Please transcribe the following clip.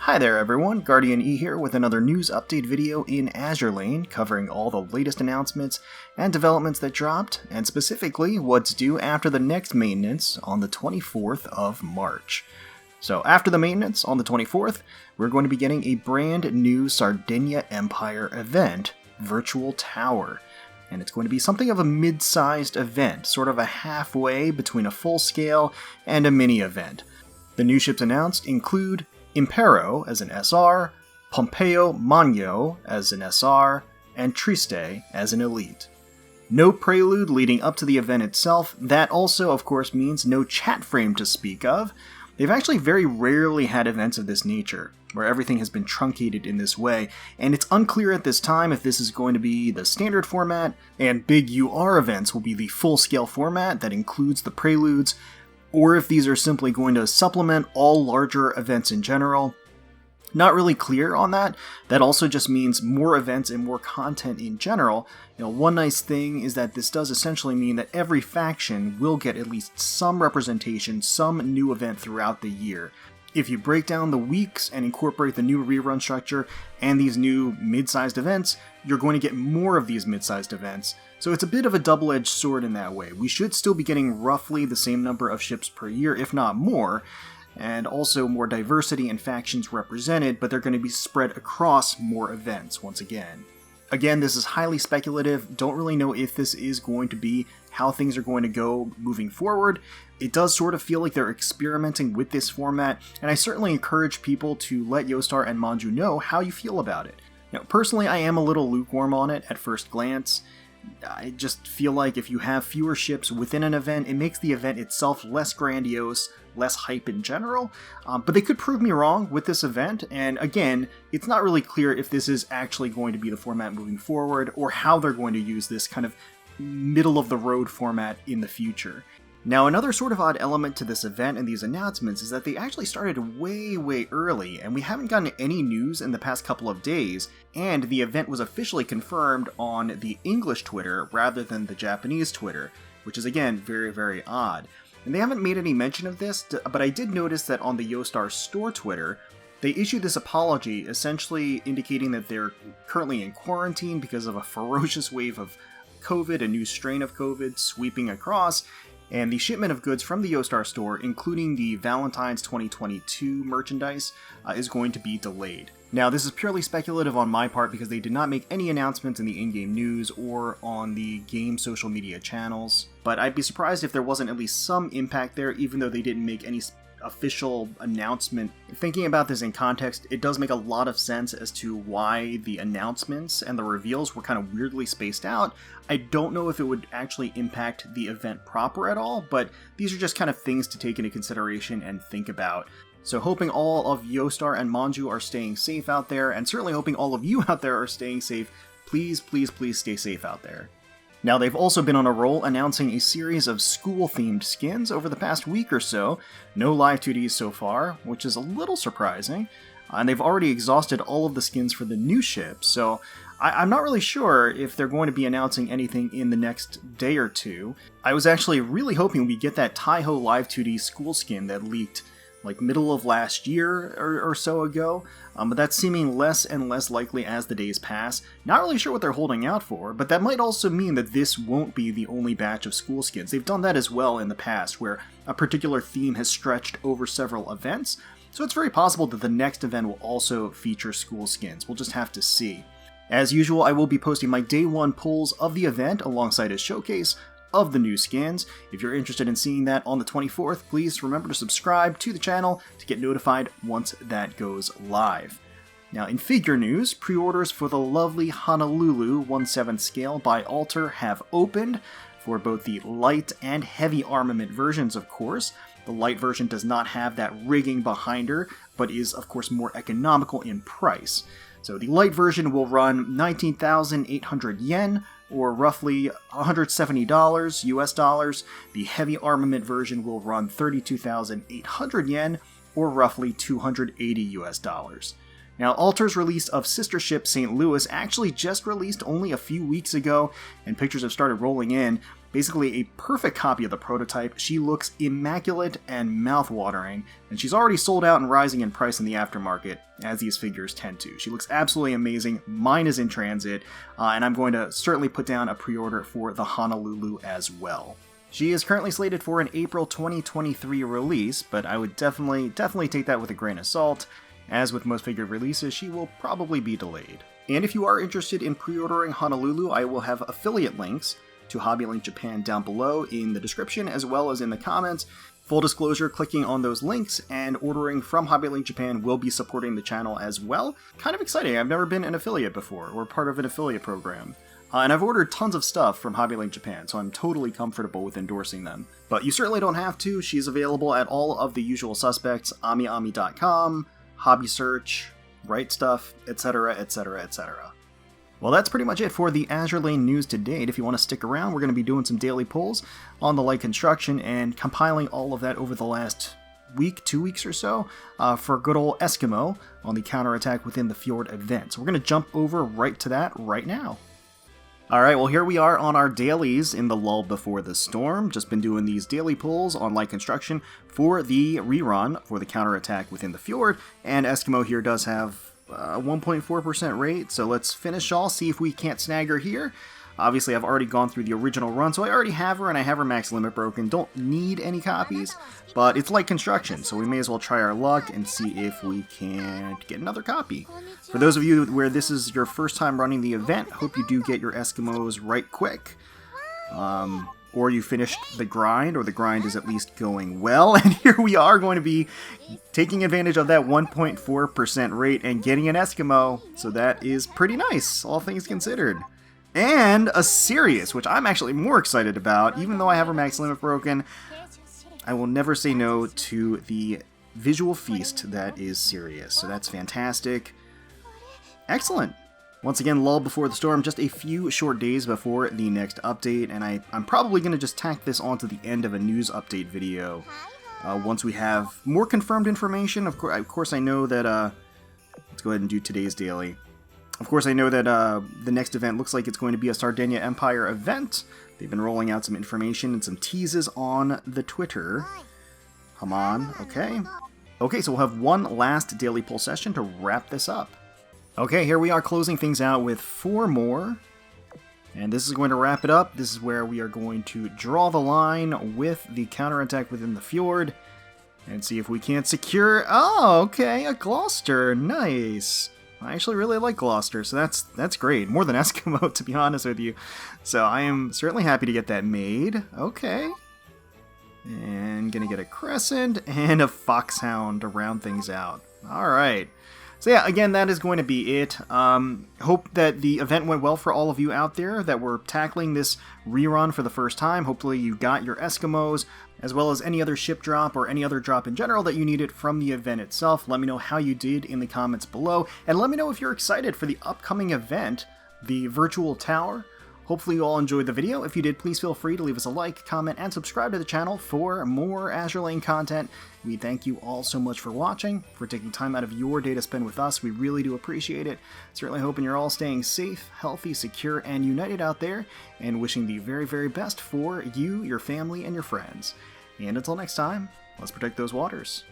Hi there everyone, GuardianE here with another news update video in Azur Lane, covering all the latest announcements and developments that dropped, and specifically what's due after the next maintenance on the 24th of March. So after the maintenance on the 24th, we're going to be getting a brand new Sardegna Empire event, Virtual Tower. And it's going to be something of a mid-sized event, sort of a halfway between a full-scale and a mini-event. The new ships announced include Impero as an SR, Pompeo Magno as an SR, and Trieste as an Elite. No prelude leading up to the event itself. That also, of course, means no chat frame to speak of. They've actually very rarely had events of this nature, where everything has been truncated in this way, and it's unclear at this time if this is going to be the standard format, and big UR events will be the full-scale format that includes the preludes, or if these are simply going to supplement all larger events in general. Not really clear on that. That also just means more events and more content in general. One nice thing is that this does essentially mean that every faction will get at least some representation, some new event throughout the year. If you break down the weeks and incorporate the new rerun structure and these new mid-sized events, you're going to get more of these mid-sized events. So it's a bit of a double-edged sword in that way. We should still be getting roughly the same number of ships per year, if not more, and also more diversity and factions represented, but they're going to be spread across more events once again. Again, this is highly speculative. Don't really know if this is going to be how things are going to go moving forward. It does sort of feel like they're experimenting with this format, and I certainly encourage people to let Yostar and Manjuu know how you feel about it. Personally, I am a little lukewarm on it at first glance. I just feel like if you have fewer ships within an event, it makes the event itself less grandiose, less hype in general, but they could prove me wrong with this event, and again, it's not really clear if this is actually going to be the format moving forward, or how they're going to use this kind of middle-of-the-road format in the future. Now, another sort of odd element to this event and these announcements is that they actually started way early, and we haven't gotten any news in the past couple of days, and the event was officially confirmed on the English Twitter rather than the Japanese Twitter, which is again very odd. And they haven't made any mention of this, but I did notice that on the Yostar store Twitter, they issued this apology essentially indicating that they're currently in quarantine because of a ferocious wave of COVID, a new strain of COVID sweeping across, and the shipment of goods from the Yostar store, including the Valentine's 2022 merchandise, is going to be delayed. Now, this is purely speculative on my part because they did not make any announcements in the in-game news or on the game social media channels, but I'd be surprised if there wasn't at least some impact there, even though they didn't make any official announcement. Thinking about this in context, it does make a lot of sense as to why the announcements and the reveals were kind of weirdly spaced out. I don't know if it would actually impact the event proper at all, but these are just kind of things to take into consideration and think about. So hoping all of Yostar and Manjuu are staying safe out there, and certainly hoping all of you out there are staying safe. Please stay safe out there. Now, they've also been on a roll announcing a series of school-themed skins over the past week or so. No live 2Ds so far, which is a little surprising. And they've already exhausted all of the skins for the new ships, so I'm not really sure if they're going to be announcing anything in the next day or two. I was actually really hoping we'd get that Taiho live 2D school skin that leaked like middle of last year or so ago, but that's seeming less and less likely as the days pass. Not really sure what they're holding out for, but that might also mean that this won't be the only batch of school skins. They've done that as well in the past, where a particular theme has stretched over several events, so it's very possible that the next event will also feature school skins. We'll just have to see. As usual, I will be posting my day one pulls of the event alongside a showcase of the new skins. If you're interested in seeing that on the 24th, please remember to subscribe to the channel to get notified once that goes live. Now, in figure news, pre-orders for the lovely Honolulu 1/7 scale by Alter have opened for both the light and heavy armament versions, of course. The light version does not have that rigging behind her, but is, of course, more economical in price. So the light version will run 19,800 yen, or roughly $170 US dollars. The heavy armament version will run 32,800 yen, or roughly $280 US dollars. Now, Alter's release of Sister Ship St. Louis actually just released only a few weeks ago, and pictures have started rolling in, basically a perfect copy of the prototype. She looks immaculate and mouth-watering, and she's already sold out and rising in price in the aftermarket, as these figures tend to. She looks absolutely amazing. Mine is in transit, and I'm going to certainly put down a pre-order for the Honolulu as well. She is currently slated for an April 2023 release, but I would definitely take that with a grain of salt. As with most figure releases, she will probably be delayed. And if you are interested in pre-ordering Honolulu, I will have affiliate links to HobbyLink Japan down below in the description as well as in the comments. Full disclosure, clicking on those links and ordering from HobbyLink Japan will be supporting the channel as well. Kind of exciting. I've never been an affiliate before, or part of an affiliate program. And I've ordered tons of stuff from HobbyLink Japan, so I'm totally comfortable with endorsing them. But you certainly don't have to. She's available at all of the usual suspects, AmiAmi.com, Hobby Search, Right Stuff, etc., etc., etc. Well, that's pretty much it for the Azur Lane news to date. If you want to stick around, we're going to be doing some daily polls on the light construction and compiling all of that over the last week, 2 weeks or so, for good old Eskimo on the Counterattack within the Fjord event. So we're going to jump over right to that right now. Alright, well here we are on our dailies in the lull before the storm. Just been doing these daily polls on light construction for the rerun for the Counterattack within the Fjord, and Eskimo here does have 1.4% rate, so let's finish all, see if we can't snag her here. Obviously, I've already gone through the original run, so I already have her, and I have her max limit broken. Don't need any copies, but it's light construction, so we may as well try our luck and see if we can't get another copy. For those of you where this is your first time running the event, hope you do get your Eskimos right quick. Or you finished the grind, or the grind is at least going well, and here we are going to be taking advantage of that 1.4% rate and getting an Eskimo, so that is pretty nice, all things considered. And a Sirius, which I'm actually more excited about, even though I have her max limit broken. I will never say no to the visual feast that is Sirius, so that's fantastic. Excellent. Once again, lull before the storm, just a few short days before the next update, and I'm probably going to just tack this onto the end of a news update video once we have more confirmed information. Of course, I know that, let's go ahead and do today's daily. Of course, I know that the next event looks like it's going to be a Sardegna Empire event. They've been rolling out some information and some teases on the Twitter. Come on, okay. Okay, so we'll have one last daily poll session to wrap this up. Okay, here we are closing things out with 4 more. And this is going to wrap it up. This is where we are going to draw the line with the Counterattack within the Fjord. And see if we can't secure... Oh, okay, a Gloucester. Nice. I actually really like Gloucester, so that's great. More than Eskimo, to be honest with you. So I am certainly happy to get that made. Okay. And gonna get a Crescent and a Foxhound to round things out. Alright. So yeah, again, that is going to be it. Hope that the event went well for all of you out there that were tackling this rerun for the first time. Hopefully you got your Eskimos, as well as any other ship drop or any other drop in general that you needed from the event itself. Let me know how you did in the comments below, and let me know if you're excited for the upcoming event, the Virtual Tower. Hopefully you all enjoyed the video. If you did, please feel free to leave us a like, comment, and subscribe to the channel for more Azur Lane content. We thank you all so much for watching, for taking time out of your day to spend with us. We really do appreciate it. Certainly hoping you're all staying safe, healthy, secure, and united out there, and wishing the very, very best for you, your family, and your friends. And until next time, let's protect those waters.